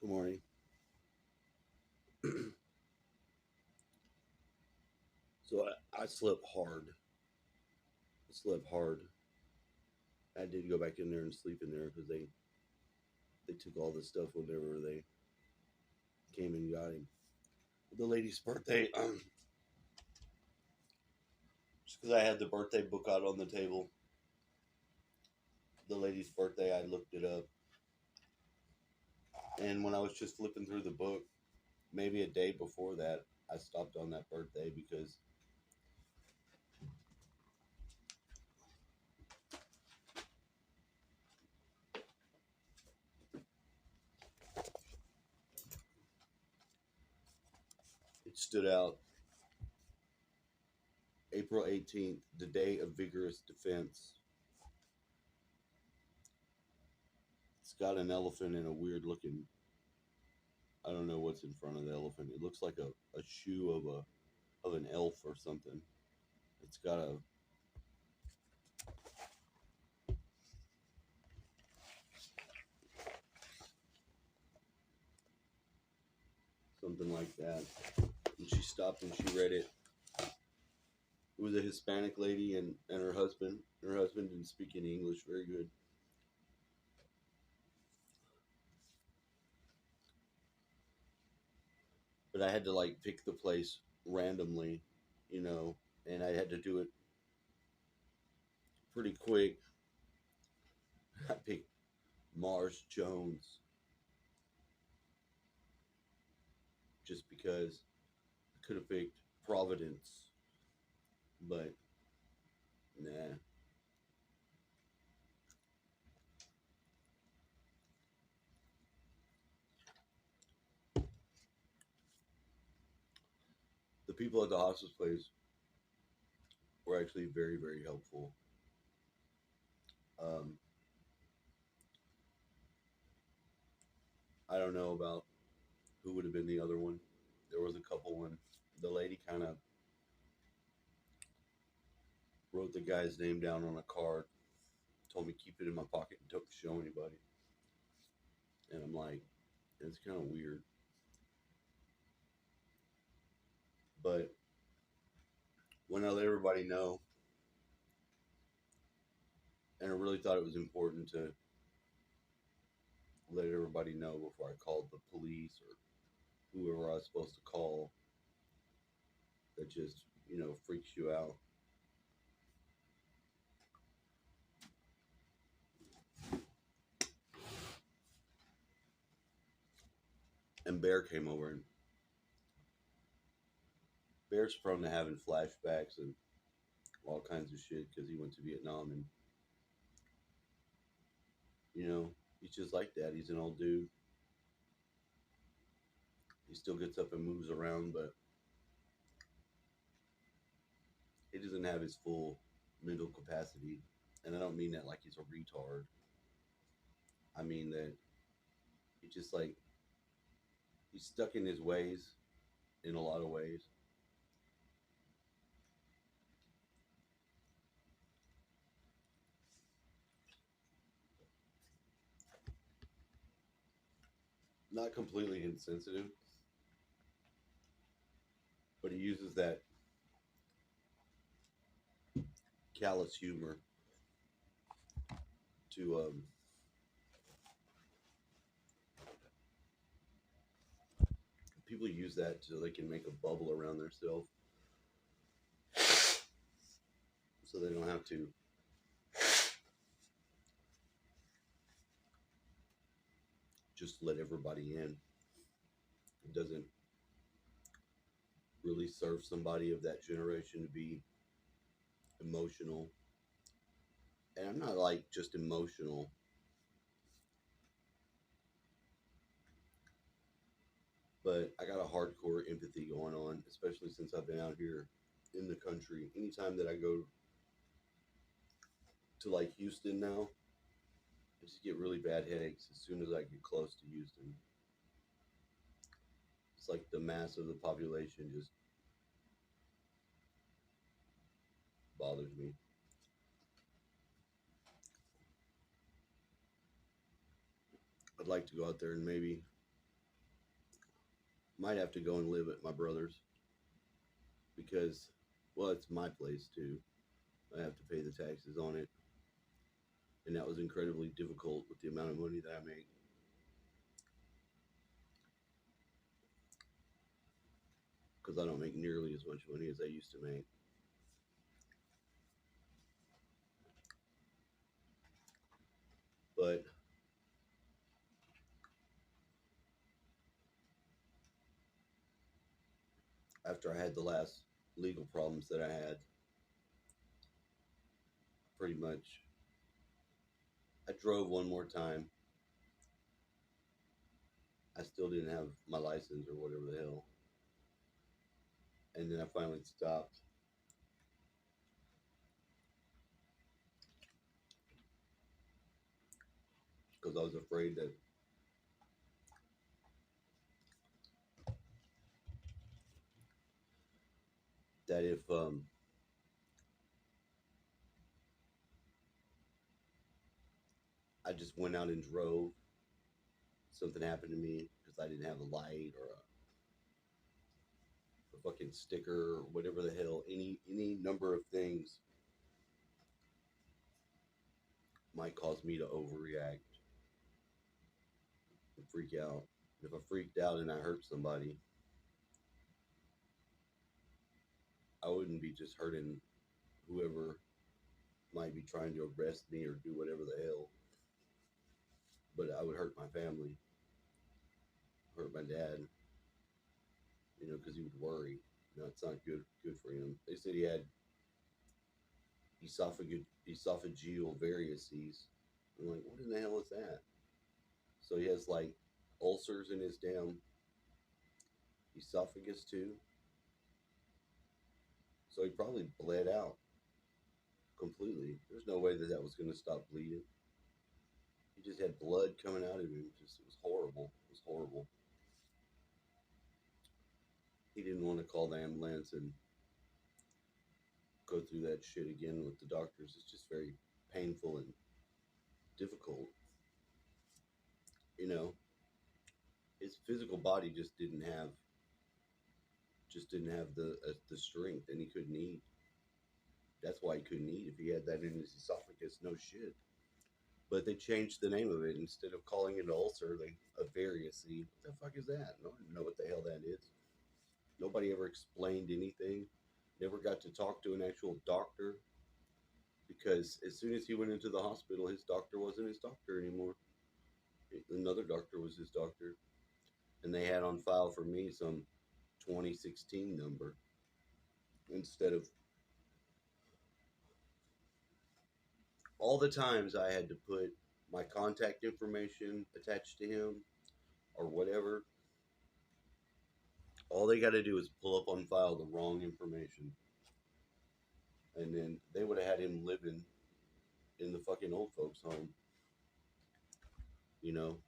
Good morning. So I slept hard. I slept hard. I did go back in there and sleep in there because they took all the stuff whenever they came and got him. The lady's birthday, just because I had the birthday book out on the table. The lady's birthday, I looked it up, and when I was just flipping through the book, maybe a day before that, I stopped on that birthday because it stood out. April 18th, the day of vigorous defense. It's got an elephant and a weird looking. I don't know what's in front of the elephant. It looks like a shoe of an elf or something. It's got a something like that. And she stopped and she read it. It was a Hispanic lady and her husband. Her husband didn't speak any English very good. But I had to like pick the place randomly, you know, and I had to do it pretty quick. I picked Mars Jones just because I could have picked Providence, but nah. The people at the hospice place were actually very, very helpful. Um, I don't know about who would have been the other one. There was a couple when the lady kind of wrote the guy's name down on a card, told me keep it in my pocket and don't show anybody. And I'm like, it's kind of weird. But when I let everybody know, and I really thought it was important to let everybody know before I called the police or whoever I was supposed to call, that just, freaks you out. And Bear came over, and Bear's prone to having flashbacks and all kinds of shit because he went to Vietnam, and he's just like that. He's an old dude. He still gets up and moves around, but he doesn't have his full mental capacity. And I don't mean that like he's a retard. I mean that he just like he's stuck in his ways in a lot of ways. Not completely insensitive, but he uses that callous humor to people use that so they can make a bubble around themselves so they don't have to just let everybody in. It doesn't really serve somebody of that generation to be emotional. And I'm not like just emotional, but I got a hardcore empathy going on, especially since I've been out here in the country. Anytime that I go to like Houston now, I just get really bad headaches as soon as I get close to Houston. It's like the mass of the population just bothers me. I'd like to go out there and maybe Might have to go and live at my brother's because, well, it's my place too. I have to pay the taxes on it, and that was incredibly difficult with the amount of money that I make because I don't make nearly as much money as I used to make. But after I had the last legal problems that I had, pretty much, I drove one more time. I still didn't have my license or whatever the hell. And then I finally stopped because I was afraid that if I just went out and drove, something happened to me because I didn't have a light or a fucking sticker or whatever the hell, any number of things might cause me to overreact and freak out. If I freaked out and I hurt somebody, I wouldn't be just hurting whoever might be trying to arrest me or do whatever the hell, but I would hurt my family, hurt my dad, because he would worry. It's not good for him. They said he had esophageal varices. I'm like, what in the hell is that? So he has like ulcers in his damn esophagus too. So he probably bled out completely. There's no way that that was going to stop bleeding. He just had blood coming out of him. It was horrible. It was horrible. He didn't want to call the ambulance and go through that shit again with the doctors. It's just very painful and difficult. You know, his physical body just didn't have the strength, and he couldn't eat. That's why he couldn't eat. If he had that in his esophagus, no shit. But they changed the name of it. Instead of calling it an ulcer, they a varice. What the fuck is that? No, I don't know what the hell that is. Nobody ever explained anything. Never got to talk to an actual doctor because as soon as he went into the hospital, his doctor wasn't his doctor anymore. Another doctor was his doctor, and they had on file for me some 2016 number instead of all the times I had to put my contact information attached to him or whatever. All they got to do is pull up on file the wrong information, and then they would have had him living in the fucking old folks' home.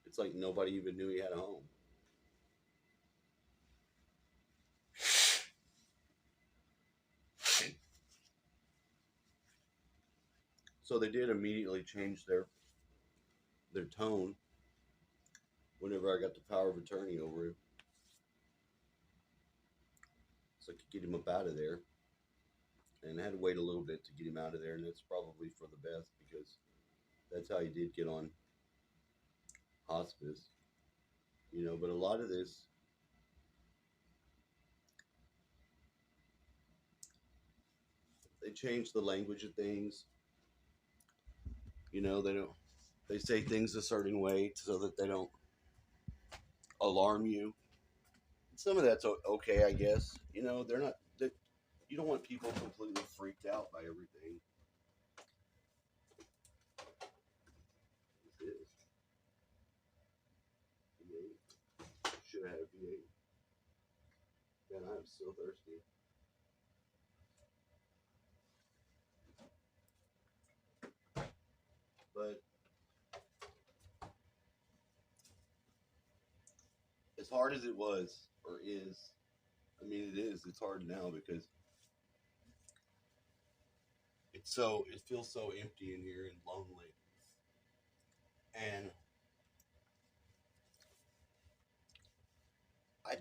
It's like nobody even knew he had a home. So they did immediately change their tone whenever I got the power of attorney over him, so I could get him up out of there. And I had to wait a little bit to get him out of there, and that's probably for the best because that's how he did get on hospice. But a lot of this, they change the language of things. They don't. They say things a certain way so that they don't alarm you. Some of that's okay, I guess. They're not. You don't want people completely freaked out by everything. V8. Should have had a V8. Man, I'm so thirsty. But as hard as it was, or is, I mean, it is. It's hard now because it feels so empty in here and lonely. And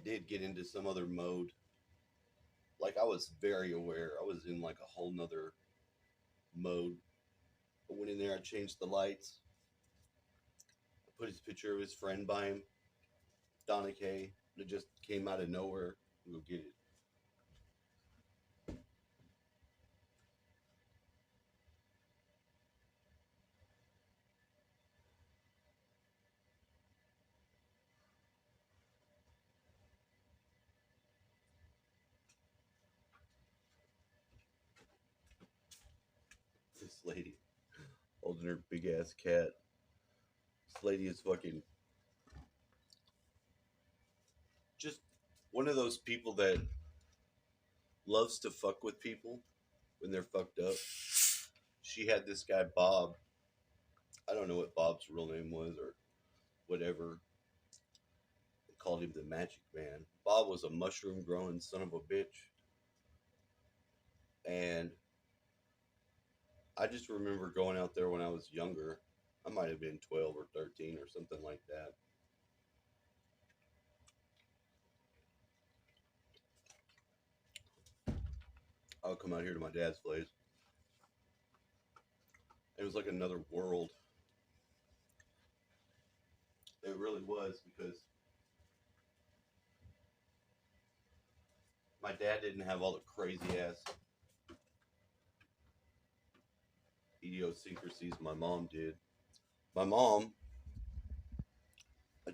did get into some other mode. Like I was very aware. I was in like a whole nother mode. I went in there, I changed the lights, I put his picture of his friend by him, Donna Kay. It just came out of nowhere. Go get it. This lady holding her big ass cat. This lady is fucking just one of those people that loves to fuck with people when they're fucked up. She had this guy Bob. I don't know what Bob's real name was or whatever. They called him the Magic Man. Bob was a mushroom growing son of a bitch. And I just remember going out there when I was younger. I might have been 12 or 13 or something like that. I would come out here to my dad's place. It was like another world. It really was because my dad didn't have all the crazy ass idiosyncrasies my mom did. My mom,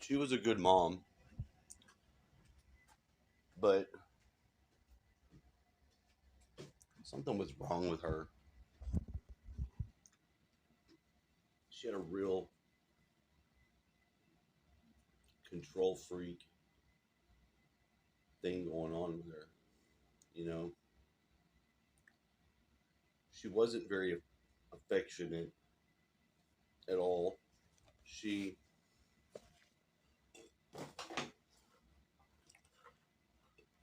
she was a good mom, but something was wrong with her. She had a real control freak thing going on with her. You know, she wasn't very affectionate at all. She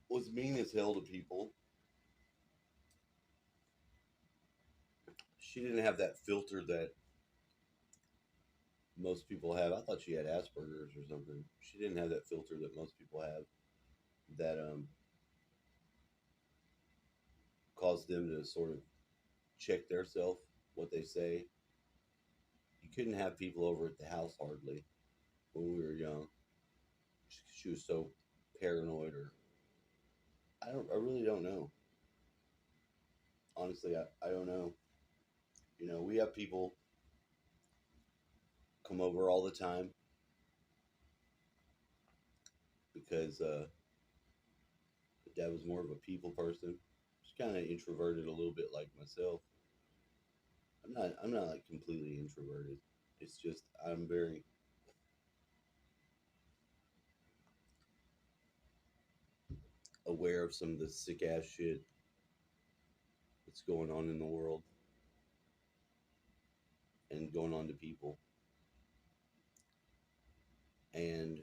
was mean as hell to people. She didn't have that filter that most people have. I thought she had Asperger's or something. She didn't have that filter that most people have that caused them to sort of check their self, what they say. You couldn't have people over at the house hardly when we were young. She was so paranoid, or I really don't know. Honestly, I don't know. You know, we have people come over all the time because dad was more of a people person. She's kind of introverted a little bit like myself. I'm not like completely introverted. It's just I'm very aware of some of the sick ass shit that's going on in the world and going on to people. And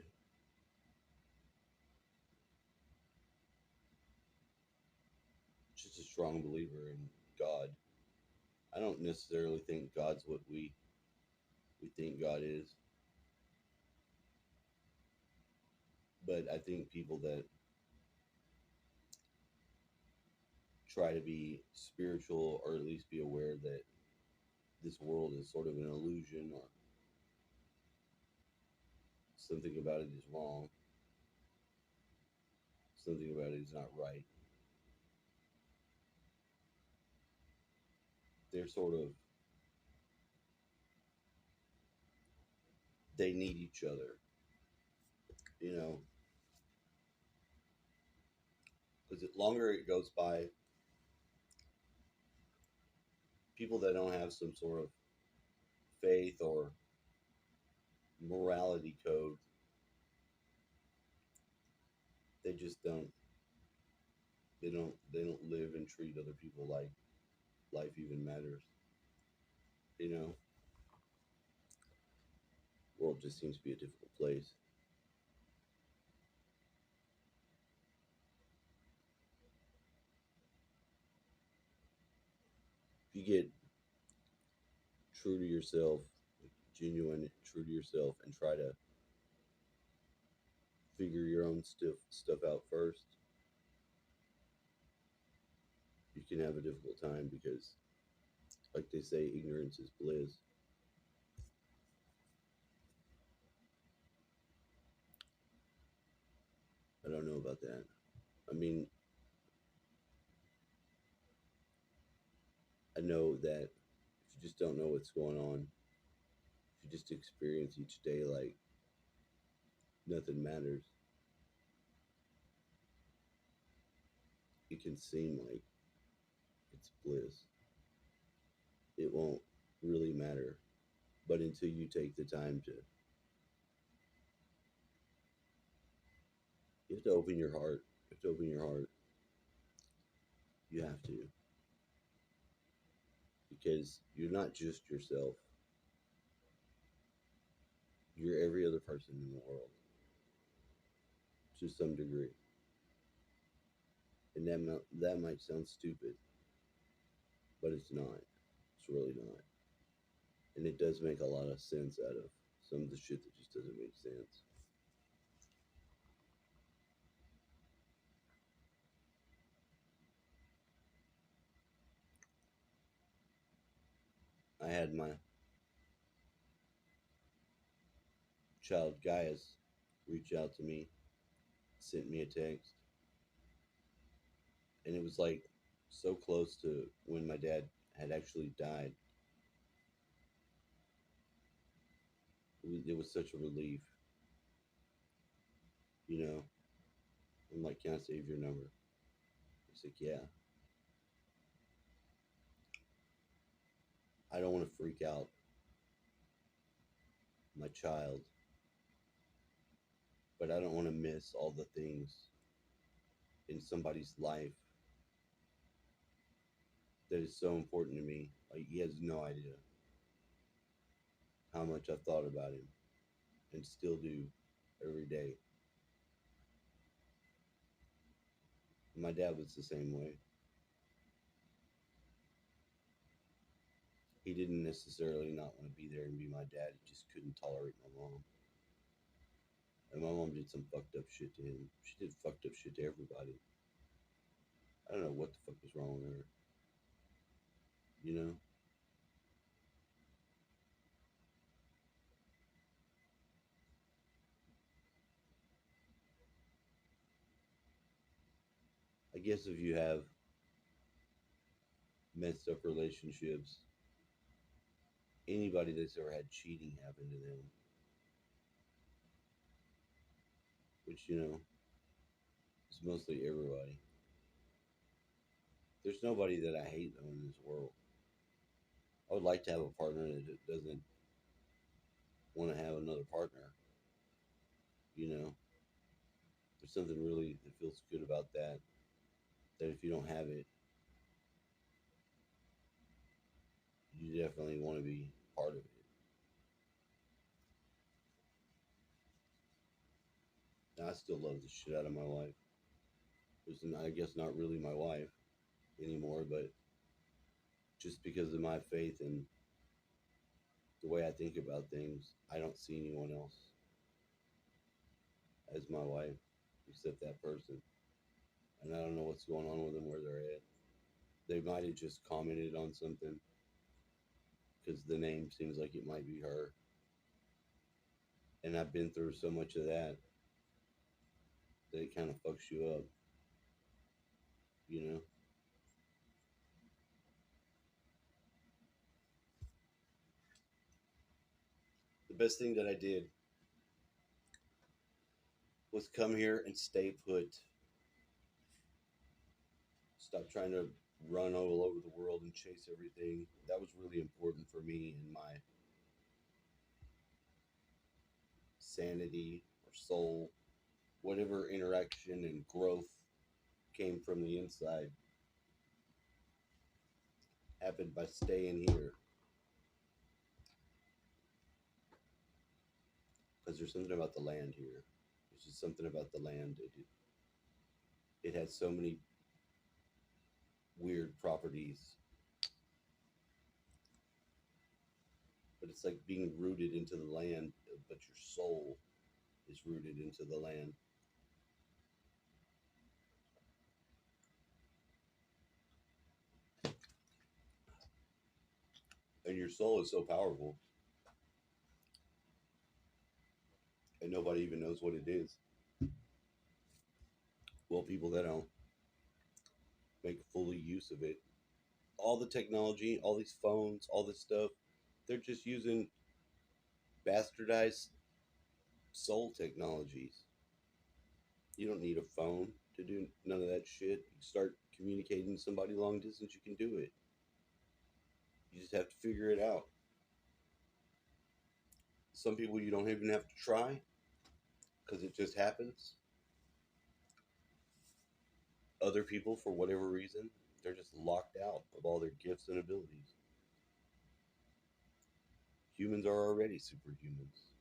just a strong believer in God. I don't necessarily think God's what we think God is, but I think people that try to be spiritual or at least be aware that this world is sort of an illusion or something about it is wrong, something about it is not right. They're sort of they need each other, you know, because the longer it goes by, people that don't have some sort of faith or morality code, they just don't live and treat other people like life even matters. You know, the world just seems to be a difficult place. If you get true to yourself, like genuine, true to yourself, and try to figure your own stuff out first, you can have a difficult time because, like they say, ignorance is bliss. I don't know about that. I mean, I know that if you just don't know what's going on, if you just experience each day like nothing matters, it can seem like it's bliss. It won't really matter. But until you take the time to, you have to open your heart. You have to open your heart. You have to. Because you're not just yourself, you're every other person in the world to some degree. And that might sound stupid, but it's not. It's really not. And it does make a lot of sense out of some of the shit that just doesn't make sense. I had my child Gaius reach out to me, sent me a text, and it was like so close to when my dad had actually died. It was such a relief, you know. I'm like, can I save your number? He's like, yeah. I don't want to freak out my child, but I don't want to miss all the things in somebody's life that is so important to me. Like, he has no idea how much I've thought about him and still do every day. My dad was the same way. He didn't necessarily not want to be there and be my dad. He just couldn't tolerate my mom. And my mom did some fucked up shit to him. She did fucked up shit to everybody. I don't know what the fuck was wrong with her. You know? I guess if you have messed up relationships, anybody that's ever had cheating happen to them, which, you know, is mostly everybody. There's nobody that I hate though in this world. I would like to have a partner that doesn't want to have another partner. You know, there's something really that feels good about that. That if you don't have it, you definitely want to be part of it. Now, I still love the shit out of my wife. It's not, I guess not really my wife anymore, but just because of my faith and the way I think about things, I don't see anyone else as my wife except that person. And I don't know what's going on with them, where they're at. They might have just commented on something because the name seems like it might be her. And I've been through so much of that that it kind of fucks you up, you know? The best thing that I did was come here and stay put. Stop trying to run all over the world and chase everything. That was really important for me in my sanity or soul. Whatever interaction and growth came from the inside happened by staying here. Because there's something about the land here. There's just something about the land. It has so many weird properties, but it's like being rooted into the land, but your soul is rooted into the land. And your soul is so powerful, and nobody even knows what it is. Well, people that don't make fully use of it, all the technology, all these phones, all this stuff, they're just using bastardized soul technologies. You don't need a phone to do none of that shit. You start communicating with somebody long distance, you can do it. You just have to figure it out. Some people you don't even have to try because it just happens. Other people, for whatever reason, they're just locked out of all their gifts and abilities. Humans are already superhumans,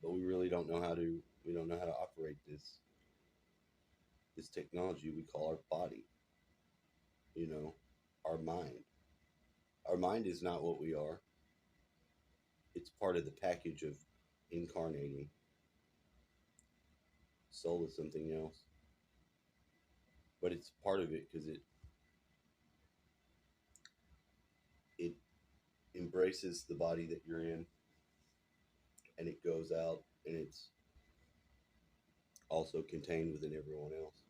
but we really don't know how to. We don't know how to operate this technology we call our body. You know, our mind. Our mind is not what we are. It's part of the package of incarnating. Soul is something else, but it's part of it because it embraces the body that you're in, and it goes out, and it's also contained within everyone else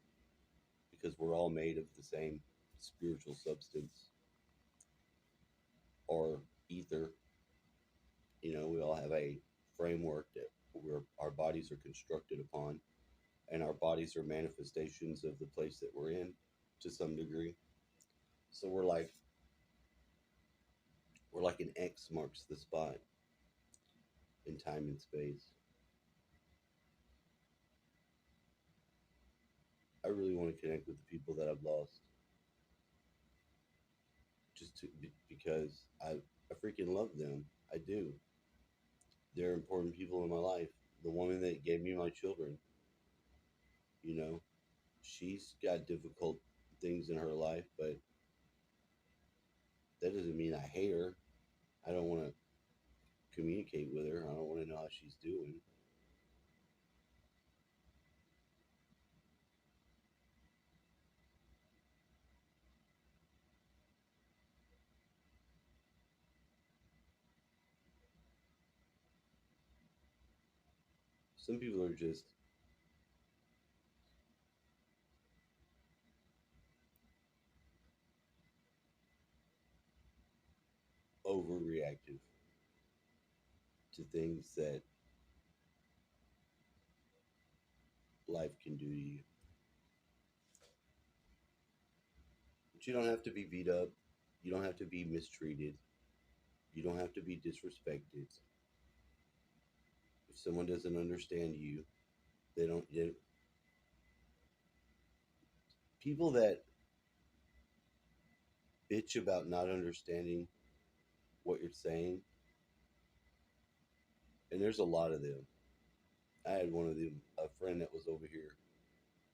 because we're all made of the same spiritual substance or ether. You know, we all have a framework that our bodies are constructed upon, and our bodies are manifestations of the place that we're in to some degree. So we're like an X marks the spot in time and space. I really want to connect with the people that I've lost, because I freaking love them. I do. They're important people in my life. The woman that gave me my children, you know, she's got difficult things in her life, but that doesn't mean I hate her. I don't want to communicate with her. I don't want to know how she's doing. Some people are just overreactive to things that life can do to you. But you don't have to be beat up. You don't have to be mistreated. You don't have to be disrespected. If someone doesn't understand you, they don't. People that bitch about not understanding what you're saying, and there's a lot of them. I had one of them, a friend that was over here,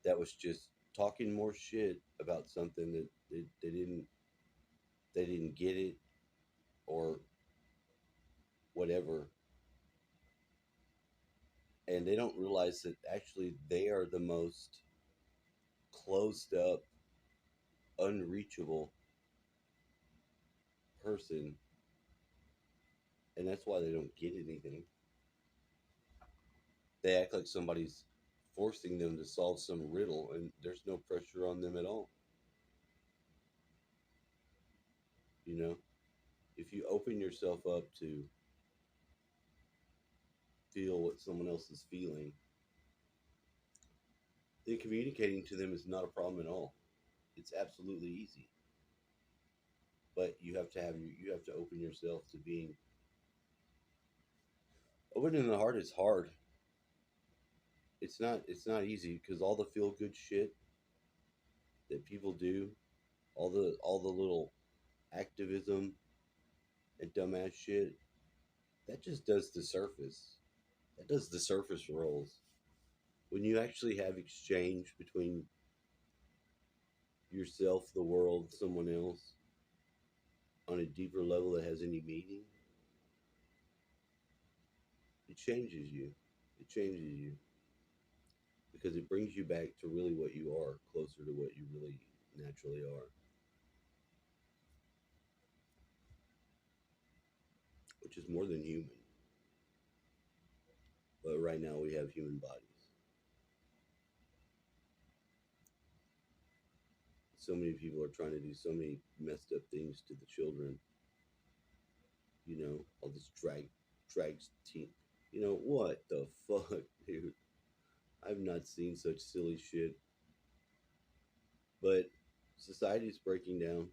that was just talking more shit about something that they didn't get it or whatever, and they don't realize that actually they are the most closed up, unreachable person, and that's why they don't get anything. They act like somebody's forcing them to solve some riddle, and there's no pressure on them at all. You know, if you open yourself up to feel what someone else is feeling, then communicating to them is not a problem at all. It's absolutely easy. But you have to open yourself to being opening the heart is hard. It's not easy because all the feel good shit that people do, all the little activism and dumbass shit, that just does the surface. That does the surface rolls. When you actually have exchange between yourself, the world, someone else on a deeper level that has any meaning, it changes you. It changes you because it brings you back to really what you are, closer to what you really naturally are. which is more than human. But right now we have human bodies. So many people are trying to do so many messed up things to the children. All this drags teen. What the fuck, dude? I've not seen such silly shit. But society's breaking down.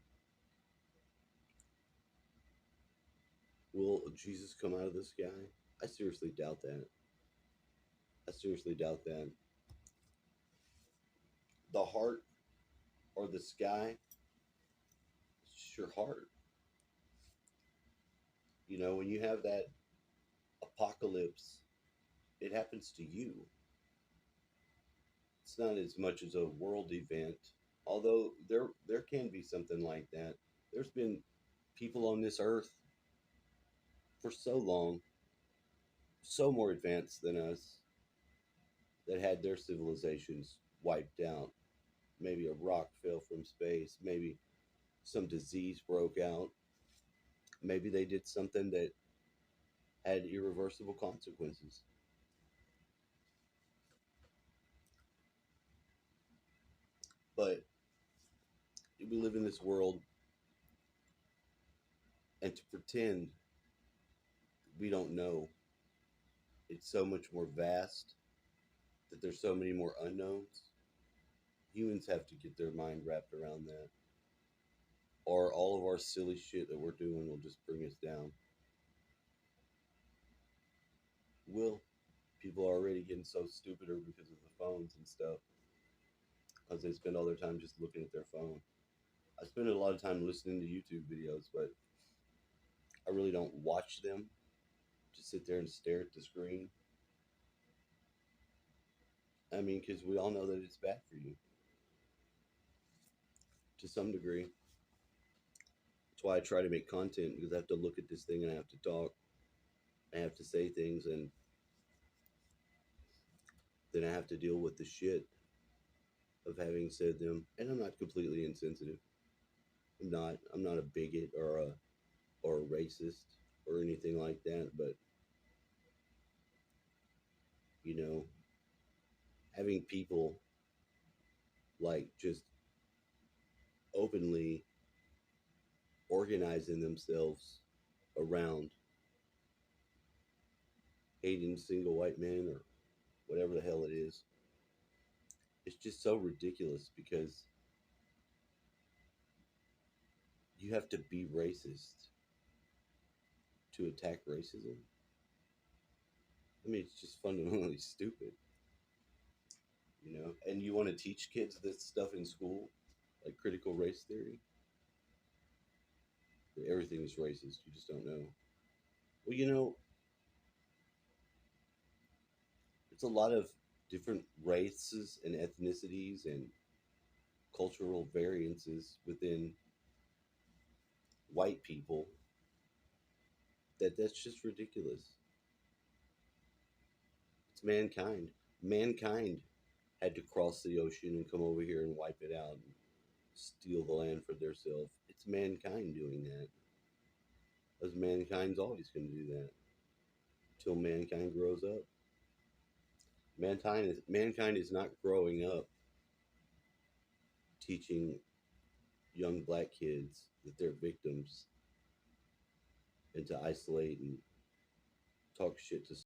Will Jesus come out of the sky? I seriously doubt that. I seriously doubt that. The heart or the sky, it's just your heart. When you have that apocalypse, it happens to you. It's not as much as a world event, although there can be something like that. There's been people on this earth for so long, so more advanced than us, that had their civilizations wiped out. Maybe a rock fell from space, maybe some disease broke out, maybe they did something that had irreversible consequences. But we live in this world, and to pretend we don't know, it's so much more vast that there's so many more unknowns. Humans have to get their mind wrapped around that, or all of our silly shit that we're doing will just bring us down. Will People are already getting so stupider because of the phones and stuff, because they spend all their time just looking at their phone. I spend a lot of time listening to YouTube videos, but I really don't watch them. Just sit there and stare at the screen. I mean, because we all know that it's bad for you to some degree. That's why I try to make content, because I have to look at this thing and I have to talk. I have to say things, and then I have to deal with the shit of having said them. And I'm not completely insensitive. I'm not. I'm not a bigot or a racist or anything like that. But you know, having people like just openly organizing themselves around hating single white men or whatever the hell it is, it's just so ridiculous, because you have to be racist to attack racism. I mean, it's just fundamentally stupid, And you want to teach kids this stuff in school, like critical race theory? Everything is racist. You just don't know. Well, it's a lot of different races and ethnicities and cultural variances within white people, that's just ridiculous. It's mankind. Mankind had to cross the ocean and come over here and wipe it out and steal the land for themselves. It's mankind doing that. Because mankind's always going to do that until mankind grows up. Mankind is not growing up teaching young black kids that they're victims, and to isolate and talk shit to